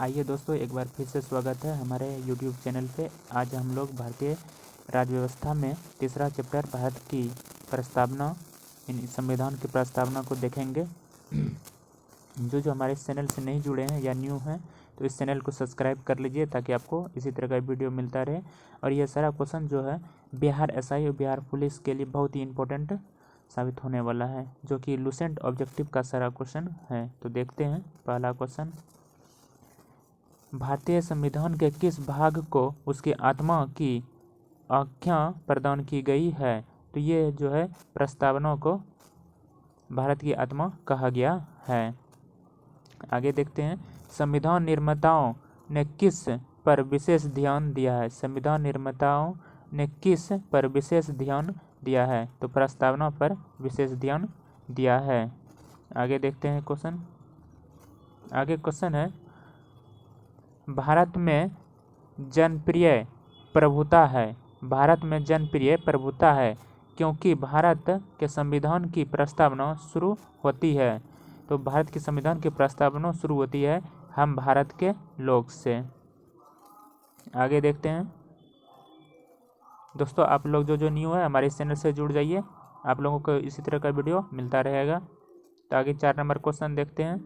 आइए दोस्तों, एक बार फिर से स्वागत है हमारे YouTube चैनल पे। आज हम लोग भारतीय राज्य व्यवस्था में तीसरा चैप्टर भारत की प्रस्तावना, इन संविधान की प्रस्तावना को देखेंगे। जो हमारे इस चैनल से नहीं जुड़े हैं या न्यू हैं तो इस चैनल को सब्सक्राइब कर लीजिए ताकि आपको इसी तरह का वीडियो मिलता रहे। और यह सारा क्वेश्चन जो है बिहार SI और बिहार पुलिस के लिए बहुत ही इम्पोर्टेंट साबित होने वाला है, जो कि लूसेंट ऑब्जेक्टिव का सारा क्वेश्चन है। तो देखते हैं पहला क्वेश्चन। भारतीय संविधान के किस भाग को उसकी आत्मा की आख्या प्रदान की गई है? तो ये जो है प्रस्तावना को भारत की आत्मा कहा गया है। आगे देखते हैं, संविधान निर्माताओं ने किस पर विशेष ध्यान दिया है? संविधान निर्माताओं ने किस पर विशेष ध्यान दिया है? तो प्रस्तावना पर विशेष ध्यान दिया है। आगे देखते हैं क्वेश्चन। आगे क्वेश्चन है, भारत में जनप्रिय प्रभुता है। भारत में जनप्रिय प्रभुता है क्योंकि भारत के संविधान की प्रस्तावना शुरू होती है। तो भारत के संविधान की प्रस्तावना शुरू होती है हम भारत के लोग से। आगे देखते हैं दोस्तों, आप लोग जो न्यू है हमारे इस चैनल से जुड़ जाइए, आप लोगों को इसी तरह का वीडियो मिलता रहेगा। तो आगे 4 नंबर क्वेश्चन देखते हैं,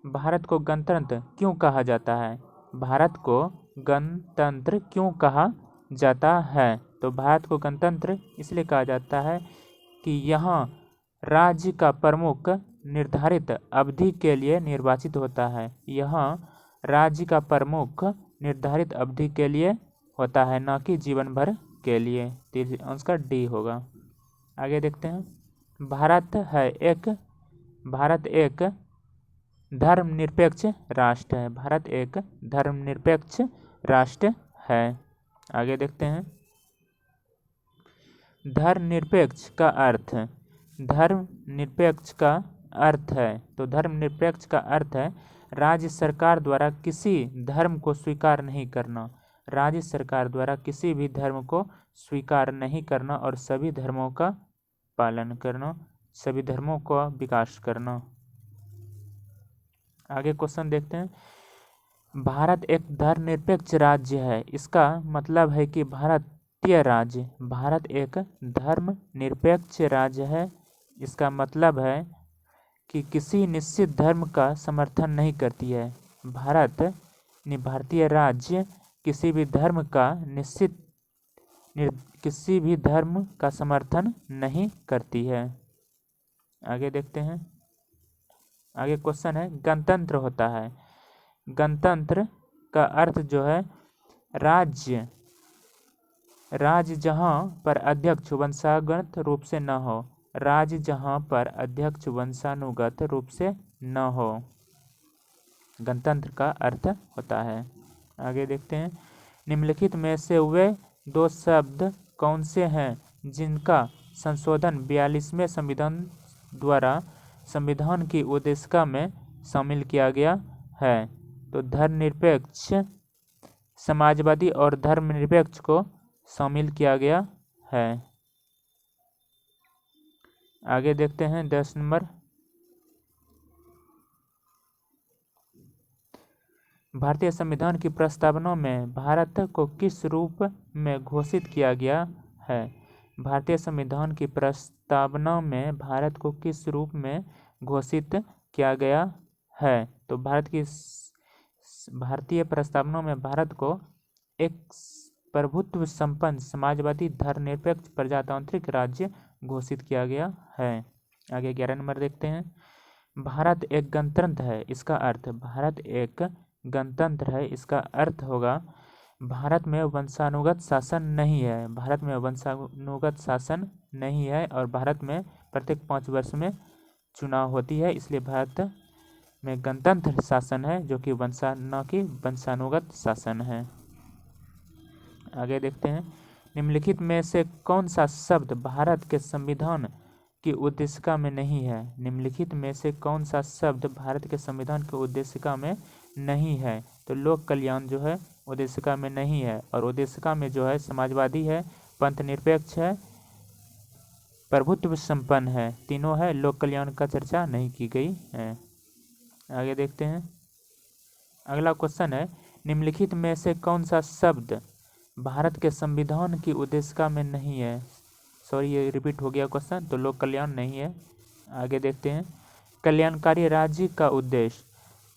भारत को गणतंत्र क्यों कहा जाता है? भारत को गणतंत्र क्यों कहा जाता है? तो भारत को गणतंत्र इसलिए कहा जाता है कि यहाँ राज्य का प्रमुख निर्धारित अवधि के लिए निर्वाचित होता है। यहाँ राज्य का प्रमुख निर्धारित अवधि के लिए होता है, न कि जीवन भर के लिए। तीसरा आंसर डी होगा। आगे देखते हैं, भारत एक धर्मनिरपेक्ष राष्ट्र है। भारत एक धर्मनिरपेक्ष राष्ट्र है। आगे देखते हैं, धर्मनिरपेक्ष का अर्थ। धर्मनिरपेक्ष का अर्थ है, तो धर्मनिरपेक्ष का अर्थ है राज्य सरकार द्वारा किसी धर्म को स्वीकार नहीं करना। राज्य सरकार द्वारा किसी भी धर्म को स्वीकार नहीं करना और सभी धर्मों का पालन करना, सभी धर्मों का विकास करना। आगे क्वेश्चन देखते हैं, भारत एक धर्मनिरपेक्ष राज्य है, इसका मतलब है कि भारतीय राज्य। भारत एक धर्मनिरपेक्ष राज्य है, इसका मतलब है कि किसी निश्चित धर्म का समर्थन नहीं करती है। भारतीय राज्य किसी भी धर्म का समर्थन नहीं करती है। आगे देखते हैं, आगे क्वेश्चन है, गणतंत्र होता है। गणतंत्र का अर्थ जो है राज्य जहां पर अध्यक्ष वंशानुगत रूप से न हो। राज्य जहां पर अध्यक्ष वंशानुगत रूप से न हो, गणतंत्र का अर्थ होता है। आगे देखते हैं, निम्नलिखित में से वे 2 शब्द कौन से हैं जिनका संशोधन 42वें संविधान द्वारा संविधान की उद्देशिका में शामिल किया गया है? तो धर्मनिरपेक्ष, समाजवादी और धर्मनिरपेक्ष को शामिल किया गया है। आगे देखते हैं 10 नंबर, भारतीय संविधान की प्रस्तावना में भारत को किस रूप में घोषित किया गया है? भारतीय संविधान की प्रस्तावना में भारत को किस रूप में घोषित किया गया है? तो भारतीय प्रस्तावना में भारत को एक प्रभुत्व संपन्न समाजवादी धर्मनिरपेक्ष प्रजातांत्रिक राज्य घोषित किया गया है। आगे 11 नंबर देखते हैं, भारत एक गणतंत्र है, इसका अर्थ। भारत एक गणतंत्र है, इसका अर्थ होगा भारत में वंशानुगत शासन नहीं है। भारत में वंशानुगत शासन नहीं है और भारत में प्रत्येक 5 वर्ष में चुनाव होती है, इसलिए भारत में गणतंत्र शासन है, जो कि न कि वंशानुगत शासन है। आगे देखते हैं, निम्नलिखित में से कौन सा शब्द भारत के संविधान की उद्देशिका में नहीं है? निम्नलिखित में से कौन सा शब्द भारत के संविधान की उद्देशिका में नहीं है? तो लोक कल्याण जो है उद्देशिका में नहीं है, और उद्देशिका में जो है समाजवादी है, पंथ निरपेक्ष है, प्रभुत्व संपन्न है, तीनों है। लोक कल्याण का चर्चा नहीं की गई है। आगे देखते हैं, अगला क्वेश्चन है, निम्नलिखित में से कौन सा शब्द भारत के संविधान की उद्देशिका में नहीं है? सॉरी, ये रिपीट हो गया क्वेश्चन, तो लोक कल्याण नहीं है। आगे देखते हैं, कल्याणकारी राज्य का उद्देश्य।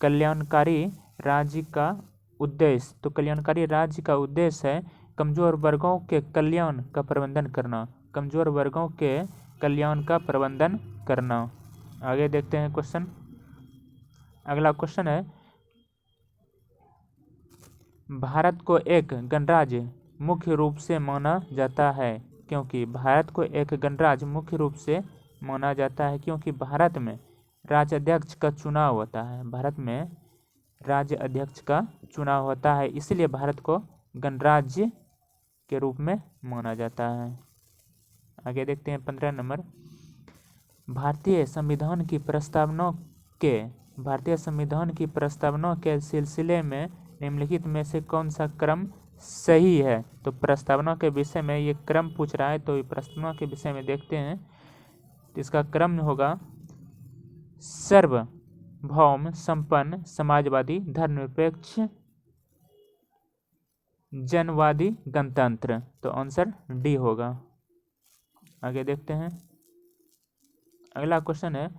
कल्याणकारी राज्य का उद्देश्य, तो कल्याणकारी राज्य का उद्देश्य है कमजोर वर्गों के कल्याण का प्रबंधन करना। कमजोर वर्गों के कल्याण का प्रबंधन करना। आगे देखते हैं क्वेश्चन। अगला क्वेश्चन है, भारत को एक गणराज्य मुख्य रूप से माना जाता है क्योंकि भारत को एक गणराज्य मुख्य रूप से माना जाता है क्योंकि भारत में राज्य अध्यक्ष का चुनाव होता है। भारत में राज्य अध्यक्ष का चुनाव होता है, इसलिए भारत को गणराज्य के रूप में माना जाता है। आगे देखते हैं 15 नंबर, भारतीय संविधान की प्रस्तावना के सिलसिले में निम्नलिखित में से कौन सा क्रम सही है? तो प्रस्तावना के विषय में ये क्रम पूछ रहा है, तो ये प्रस्तावना के विषय में देखते हैं। तो इसका क्रम होगा सार्वभौम, संपन्न, समाजवादी, धर्मनिरपेक्ष, जनवादी, गणतंत्र। तो आंसर डी होगा। आगे देखते हैं। अगला क्वेश्चन है,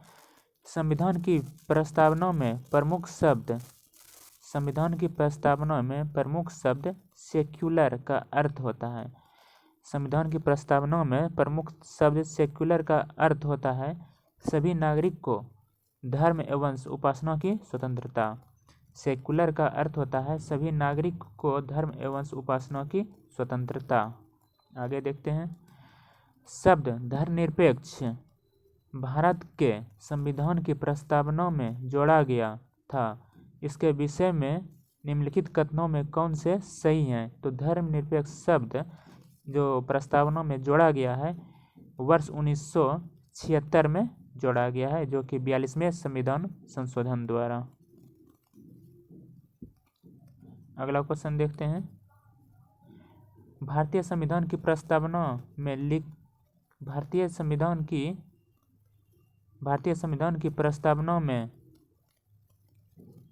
संविधान की प्रस्तावना में प्रमुख सेक्युलर का अर्थ होता है। संविधान की प्रस्तावना में प्रमुख शब्द सेक्युलर का अर्थ होता है सभी नागरिक को धर्म एवं उपासना की स्वतंत्रता। सेक्युलर का अर्थ होता है सभी नागरिक को धर्म एवं उपासना की स्वतंत्रता। आगे देखते हैं, शब्द धर्मनिरपेक्ष भारत के संविधान की प्रस्तावना में जोड़ा गया था। इसके विषय में निम्नलिखित कथनों में कौन से सही हैं? तो धर्मनिरपेक्ष शब्द जो प्रस्तावना में जोड़ा गया है वर्ष 1976 में जोड़ा गया है, जो कि 42वें संविधान संशोधन द्वारा। अगला क्वेश्चन देखते हैं, भारतीय संविधान की प्रस्तावना में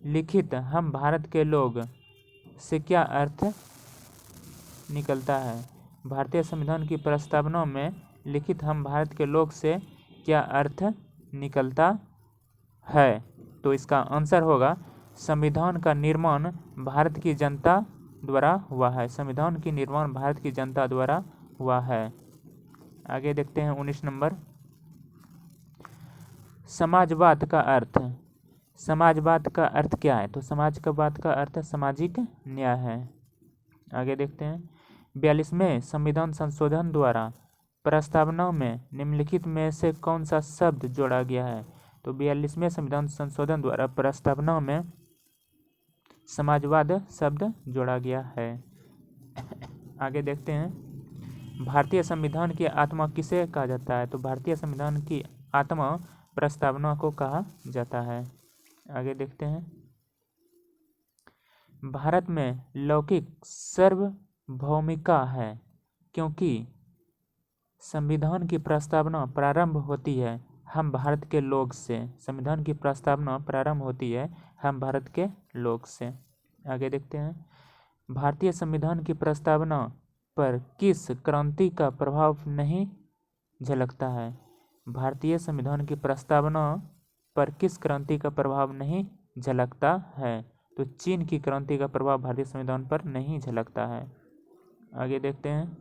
लिखित हम भारत के लोग से क्या अर्थ निकलता है? भारतीय संविधान की प्रस्तावना में लिखित हम भारत के लोग से क्या अर्थ निकलता है? तो इसका आंसर होगा संविधान का निर्माण भारत की जनता द्वारा हुआ है। संविधान की निर्माण भारत की जनता द्वारा हुआ है। आगे देखते हैं 19 नंबर, समाजवाद का अर्थ। समाजवाद का अर्थ क्या है? तो समाजवाद का अर्थ सामाजिक न्याय है। आगे देखते हैं, 42वें संविधान संशोधन द्वारा प्रस्तावना में निम्नलिखित में से कौन सा शब्द जोड़ा गया है? तो 42वें संविधान संशोधन द्वारा प्रस्तावना में समाजवाद शब्द जोड़ा गया है। आगे देखते हैं, भारतीय संविधान की आत्मा किसे कहा जाता है? तो भारतीय संविधान की आत्मा प्रस्तावना को कहा जाता है। आगे देखते हैं, भारत में लौकिक सार्वभौमिकता है क्योंकि संविधान की प्रस्तावना प्रारंभ होती है हम भारत के लोग से। संविधान की प्रस्तावना प्रारंभ होती है हम भारत के लोग से। आगे देखते हैं, भारतीय संविधान की प्रस्तावना पर किस क्रांति का प्रभाव नहीं झलकता है? भारतीय संविधान की प्रस्तावना पर किस क्रांति का प्रभाव नहीं झलकता है? तो चीन की क्रांति का प्रभाव भारतीय संविधान पर नहीं झलकता है। आगे देखते हैं,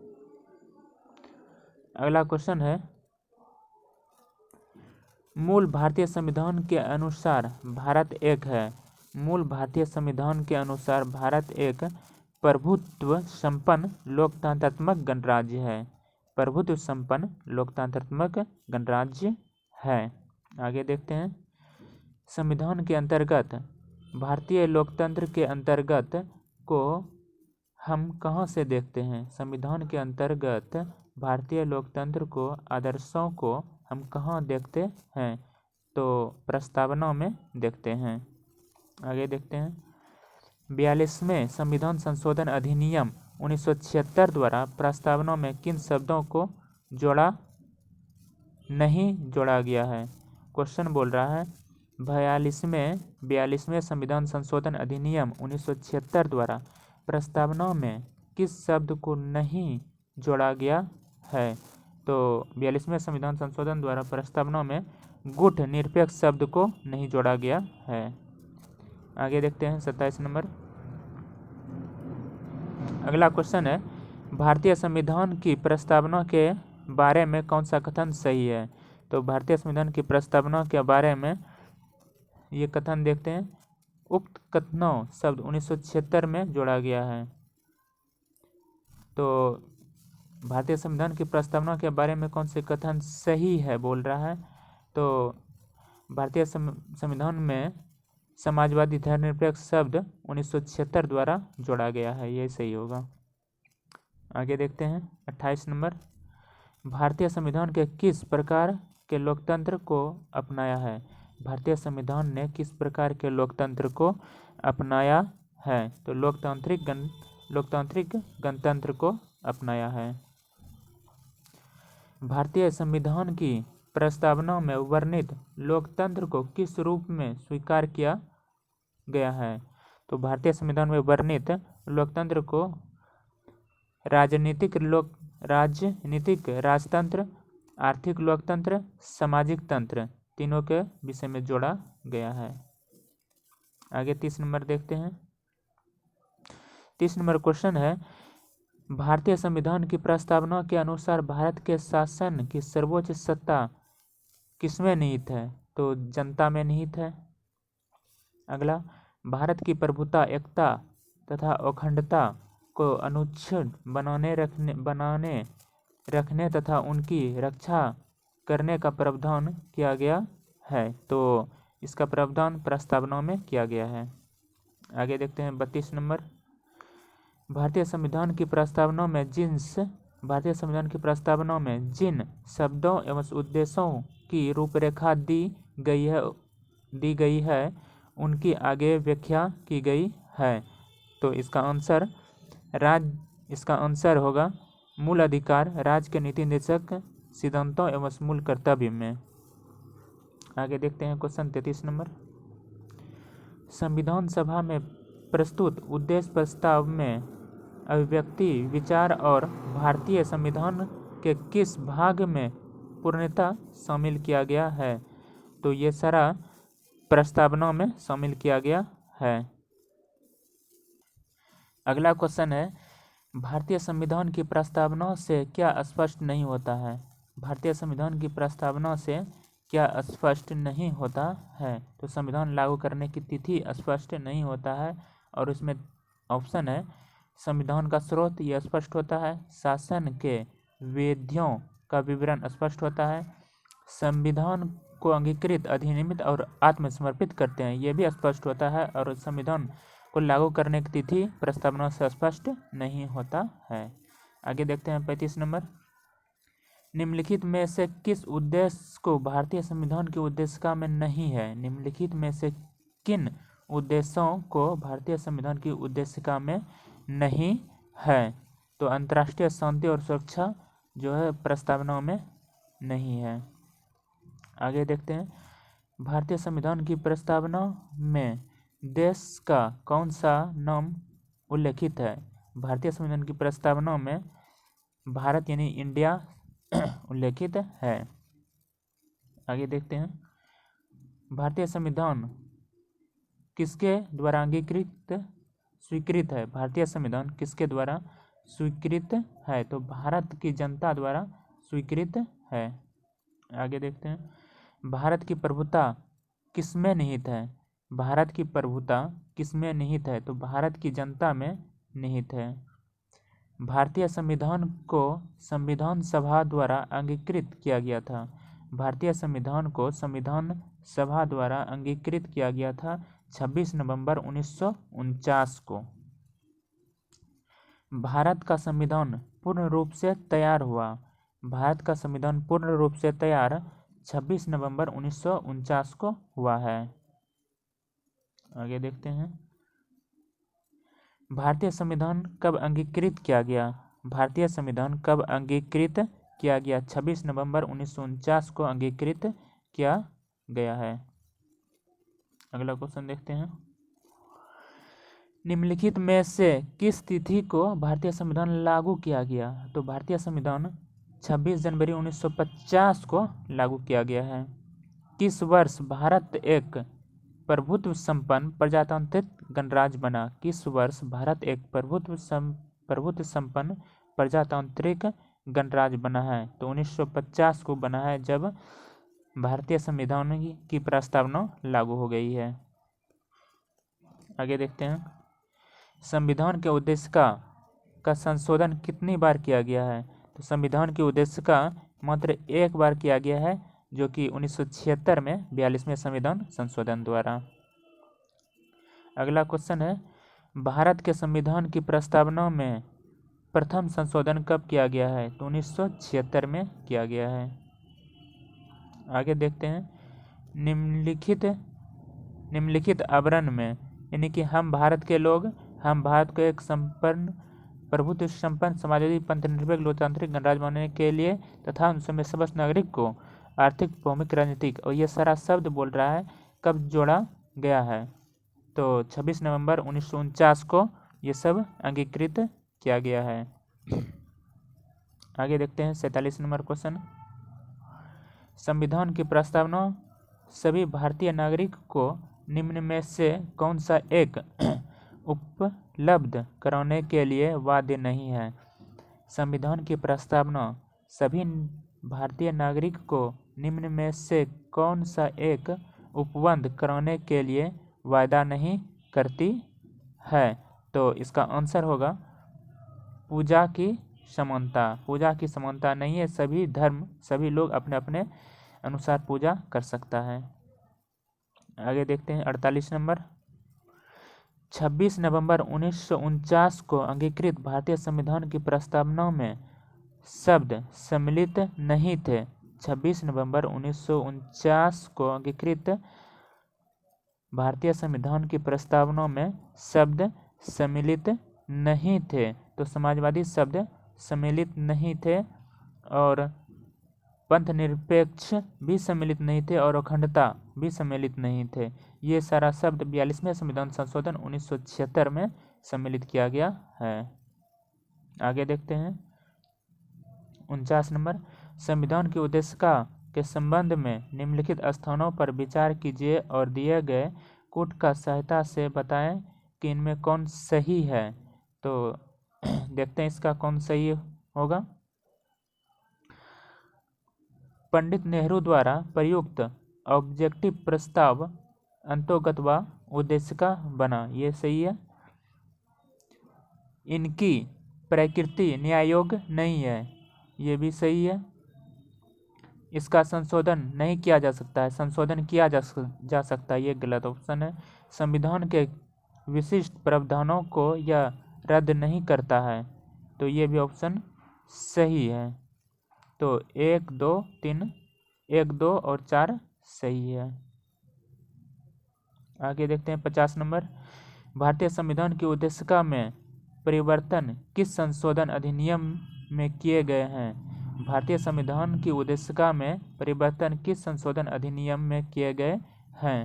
अगला क्वेश्चन है, मूल भारतीय संविधान के अनुसार भारत एक है। मूल भारतीय संविधान के अनुसार भारत एक प्रभुत्व संपन्न लोकतंत्रात्मक गणराज्य है। प्रभुत्व संपन्न लोकतंत्रात्मक गणराज्य है। आगे देखते हैं, संविधान के अंतर्गत भारतीय लोकतंत्र के अंतर्गत को हम कहाँ से देखते हैं? संविधान के अंतर्गत भारतीय लोकतंत्र को आदर्शों को हम कहाँ देखते हैं? तो प्रस्तावना में देखते हैं। आगे देखते हैं, 42वें संविधान संशोधन अधिनियम 1976 द्वारा प्रस्तावना में किन शब्दों को नहीं जोड़ा गया है? क्वेश्चन बोल रहा है बयालीसवें संविधान संशोधन अधिनियम 1976 द्वारा प्रस्तावना में किस शब्द को नहीं जोड़ा गया है? तो 42वें संविधान संशोधन द्वारा प्रस्तावना में गुट निरपेक्ष शब्द को नहीं जोड़ा गया है। आगे देखते हैं 27 नंबर। अगला क्वेश्चन है, भारतीय संविधान की प्रस्तावना के बारे में कौन सा कथन सही है? तो भारतीय संविधान की प्रस्तावना के बारे में ये कथन देखते हैं, उक्त कथनों शब्द 1976 में जोड़ा गया है। तो भारतीय संविधान की प्रस्तावना के बारे में कौन से कथन सही है बोल रहा है? तो भारतीय संविधान में समाजवादी धर्मनिरपेक्ष शब्द 1976 द्वारा जोड़ा गया है, ये सही होगा। आगे देखते हैं 28 नंबर। भारतीय संविधान के किस प्रकार के लोकतंत्र को अपनाया है? भारतीय संविधान ने किस प्रकार के लोकतंत्र को अपनाया है? तो लोकतांत्रिक गणतंत्र को अपनाया है। भारतीय संविधान की प्रस्तावना में वर्णित लोकतंत्र को किस रूप में स्वीकार किया गया है? तो भारतीय संविधान में वर्णित लोकतंत्र को राजनीतिक राजतंत्र, आर्थिक लोकतंत्र, सामाजिक तंत्र तीनों के विषय में जोड़ा गया है। आगे 30 नंबर देखते हैं। 30 नंबर क्वेश्चन है, भारतीय संविधान की प्रस्तावना के अनुसार भारत के शासन की सर्वोच्च सत्ता किसमें निहित है? तो जनता में निहित है। अगला, भारत की प्रभुता, एकता तथा अखंडता को अनुच्छिन्न बनाने रखने तथा उनकी रक्षा करने का प्रावधान किया गया है। तो इसका प्रावधान प्रस्तावना में किया गया है। आगे देखते हैं 32 नंबर। भारतीय संविधान की प्रस्तावना में जिन शब्दों एवं उद्देश्यों की रूपरेखा दी गई है उनकी आगे व्याख्या की गई है। तो इसका आंसर होगा मूल अधिकार, राज्य के नीति निर्देशक सिद्धांतों एवं मूल कर्तव्य में। आगे देखते हैं क्वेश्चन 33 नंबर। संविधान सभा में प्रस्तुत उद्देश्य प्रस्ताव में अभिव्यक्ति, विचार और भारतीय संविधान के किस भाग में पूर्णतः शामिल किया गया है? तो ये सारा प्रस्तावना में शामिल किया गया है। अगला क्वेश्चन है, भारतीय संविधान की प्रस्तावना से क्या स्पष्ट नहीं होता है? भारतीय संविधान की प्रस्तावना से क्या स्पष्ट नहीं होता है? तो संविधान लागू करने की तिथि स्पष्ट नहीं होता है, और उसमें ऑप्शन है संविधान का स्रोत यह स्पष्ट होता है, शासन के विधियों का विवरण स्पष्ट होता है, संविधान को अंगीकृत, अधिनियमित और आत्मसमर्पित करते हैं, यह भी स्पष्ट होता है, और संविधान को लागू करने की तिथि प्रस्तावना से स्पष्ट नहीं होता है। आगे देखते हैं 35 नंबर। निम्नलिखित में से किस उद्देश्य को भारतीय संविधान की उद्देशिका में नहीं है? निम्नलिखित में से किन उद्देश्यों को भारतीय संविधान की उद्देशिका में नहीं है? तो अंतर्राष्ट्रीय शांति और सुरक्षा जो है प्रस्तावना में नहीं है। आगे देखते हैं, भारतीय संविधान की प्रस्तावना में देश का कौन सा नाम उल्लेखित है? भारतीय संविधान की प्रस्तावना में भारत यानी इंडिया उल्लेखित है। आगे देखते हैं, भारतीय संविधान किसके द्वारा स्वीकृत है? भारतीय संविधान किसके द्वारा स्वीकृत है? तो भारत की जनता द्वारा स्वीकृत है। आगे देखते हैं, भारत की प्रभुता किसमें निहित है? भारत की प्रभुता किसमें निहित है? तो भारत की जनता में निहित है। भारतीय संविधान को संविधान सभा द्वारा अंगीकृत किया गया था। भारतीय संविधान को संविधान सभा द्वारा अंगीकृत किया गया था 26 नवंबर 1949 को। भारत का संविधान पूर्ण रूप से तैयार हुआ। भारत का संविधान पूर्ण रूप से तैयार 26 नवंबर 1949 को हुआ है। आगे देखते हैं, भारतीय संविधान कब अंगीकृत किया गया? भारतीय संविधान कब अंगीकृत किया गया? 26 नवंबर 1949 को अंगीकृत किया गया है। अगला क्वेश्चन देखते हैं। निम्नलिखित में से किस तिथि को भारतीय संविधान लागू किया गया? तो भारतीय संविधान 26 जनवरी 1950 को लागू किया गया है। किस वर्ष भारत एक प्रभुत्व संपन्न प्रजातांत्रिक गणराज्य बना? किस वर्ष भारत एक प्रभुत्व संपन्न प्रजातांत्रिक गणराज्य बना है? तो 1950 को बना है, जब भारतीय संविधान की प्रस्तावना लागू हो गई है। आगे देखते हैं। संविधान के उद्देश्य का संशोधन कितनी बार किया गया है? तो संविधान के उद्देश्य का मात्र एक बार किया गया है, जो कि 1976 में 42वें संविधान संशोधन द्वारा। अगला क्वेश्चन है, भारत के संविधान की प्रस्तावना में प्रथम संशोधन कब किया गया है? तो 1976 में किया गया है। आगे देखते हैं। निम्नलिखित आवरण में, यानी कि हम भारत के लोग, हम भारत को एक संपन्न प्रभुत्व संपन्न समाजवादी पंथनिरपेक्ष लोकतांत्रिक गणराज्य बनाने के लिए तथा उनमें समस्त नागरिक को आर्थिक, भौमिक, राजनीतिक, और ये सारा शब्द बोल रहा है कब जोड़ा गया है? तो 26 नवंबर 1949 को ये सब अंगीकृत किया गया है। आगे देखते हैं 47 नंबर क्वेश्चन। संविधान की प्रस्तावना सभी भारतीय नागरिक को निम्न में से कौन सा एक उपलब्ध कराने के लिए बाध्य नहीं है? संविधान की प्रस्तावना सभी भारतीय नागरिक को निम्न में से कौन सा एक उपबंध कराने के लिए वायदा नहीं करती है? तो इसका आंसर होगा पूजा की समानता। पूजा की समानता नहीं है, सभी धर्म, सभी लोग अपने अपने अनुसार पूजा कर सकता है। आगे देखते हैं 48 नंबर। 26 नवंबर 1949 को अंगीकृत भारतीय संविधान की प्रस्तावना में शब्द सम्मिलित नहीं थे। 26 नवंबर 1949 को अंगीकृत भारतीय संविधान की प्रस्तावना में शब्द सम्मिलित नहीं थे। तो समाजवादी शब्द सम्मिलित नहीं थे, और पंथ निरपेक्ष भी सम्मिलित नहीं थे, और अखंडता भी सम्मिलित नहीं थे। ये सारा शब्द 42वें संविधान संशोधन 1976 में सम्मिलित किया गया है। आगे देखते हैं 49 नंबर। संविधान के उद्देश्य के संबंध में निम्नलिखित स्थानों पर विचार कीजिए और दिए गए कूट का सहायता से बताएं कि इनमें कौन सही है। तो देखते हैं इसका कौन सही होगा। पंडित नेहरू द्वारा प्रयुक्त ऑब्जेक्टिव प्रस्ताव अंतोगत व उद्देश्य का बना, ये सही है। इनकी प्रकृति न्यायोग्य नहीं है, ये भी सही है। इसका संशोधन नहीं किया जा सकता है, संशोधन किया जा सकता है, ये गलत ऑप्शन है। संविधान के विशिष्ट प्रावधानों को यह रद्द नहीं करता है, तो ये भी ऑप्शन सही है। तो 1, 2, 3, 1, 2 और 4 सही है। आगे देखते हैं 50 नंबर। भारतीय संविधान की उद्देशिका में परिवर्तन किस संशोधन अधिनियम में किए गए हैं? भारतीय संविधान की उद्देशिका में परिवर्तन किस संशोधन अधिनियम में किए गए हैं?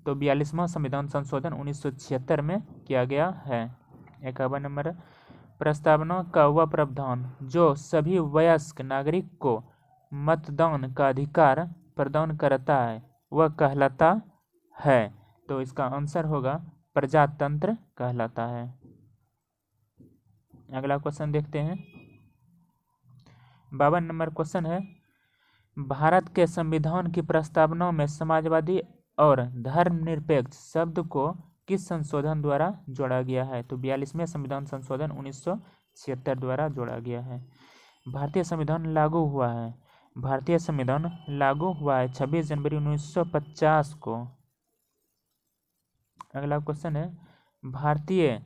तो 42वां संविधान संशोधन 1976 में किया गया है। 51 नंबर। प्रस्तावना का वह प्रावधान जो सभी वयस्क नागरिक को मतदान का अधिकार प्रदान करता है वह कहलाता है। तो इसका आंसर होगा प्रजातंत्र कहलाता है। अगला क्वेश्चन देखते हैं 52 नंबर क्वेश्चन है, भारत के संविधान की प्रस्तावना में समाजवादी और धर्मनिरपेक्ष शब्द को किस संशोधन द्वारा जोड़ा गया है? तो 42वें संविधान संशोधन 1976 द्वारा जोड़ा गया है। भारतीय संविधान लागू हुआ है। भारतीय संविधान लागू हुआ है 26 जनवरी 1950 को। अगला क्वेश्चन है, भारतीय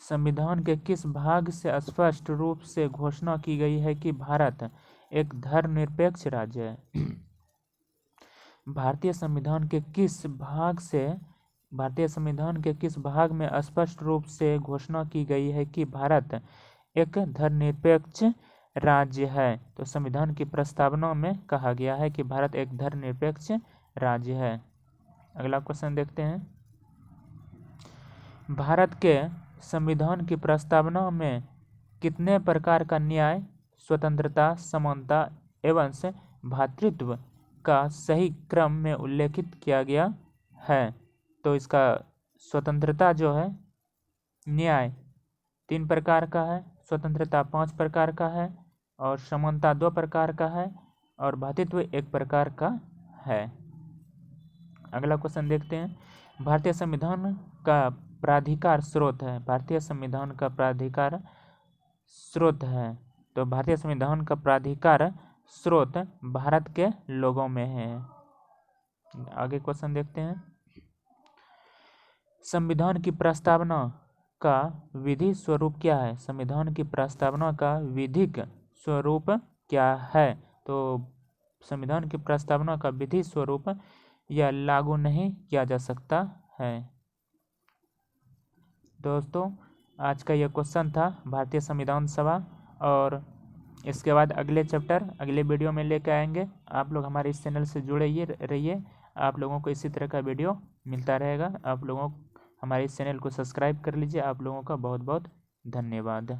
संविधान के किस भाग से स्पष्ट रूप से घोषणा की गई है कि भारत एक धर्मनिरपेक्ष राज्य है? भारतीय संविधान के किस भाग में स्पष्ट रूप से घोषणा की गई है कि भारत एक धर्मनिरपेक्ष राज्य है? तो संविधान की प्रस्तावना में कहा गया है कि भारत एक धर्मनिरपेक्ष राज्य है। अगला क्वेश्चन देखते हैं। भारत के संविधान की प्रस्तावना में कितने प्रकार का न्याय, स्वतंत्रता, समानता एवं भ्रातृत्व का सही क्रम में उल्लेखित किया गया है? तो इसका स्वतंत्रता जो है, न्याय 3 प्रकार का है, स्वतंत्रता 5 प्रकार का है और समानता 2 प्रकार का है और भ्रातृत्व 1 प्रकार का है। अगला क्वेश्चन देखते हैं। भारतीय संविधान का प्राधिकार स्रोत है। भारतीय संविधान का प्राधिकार स्रोत है। तो भारतीय संविधान का प्राधिकार स्रोत भारत के लोगों में है। आगे क्वेश्चन देखते हैं। संविधान की प्रस्तावना का विधि स्वरूप क्या है? संविधान की प्रस्तावना का विधिक स्वरूप क्या है? तो संविधान की प्रस्तावना का विधि स्वरूप यह लागू नहीं किया जा सकता है। दोस्तों, आज का यह क्वेश्चन था भारतीय संविधान सभा, और इसके बाद अगले चैप्टर अगले वीडियो में लेकर आएंगे। आप लोग हमारे इस चैनल से जुड़े रहिए। आप लोगों को इसी तरह का वीडियो मिलता रहेगा। आप लोगों हमारे इस चैनल को सब्सक्राइब कर लीजिए। आप लोगों का बहुत बहुत धन्यवाद।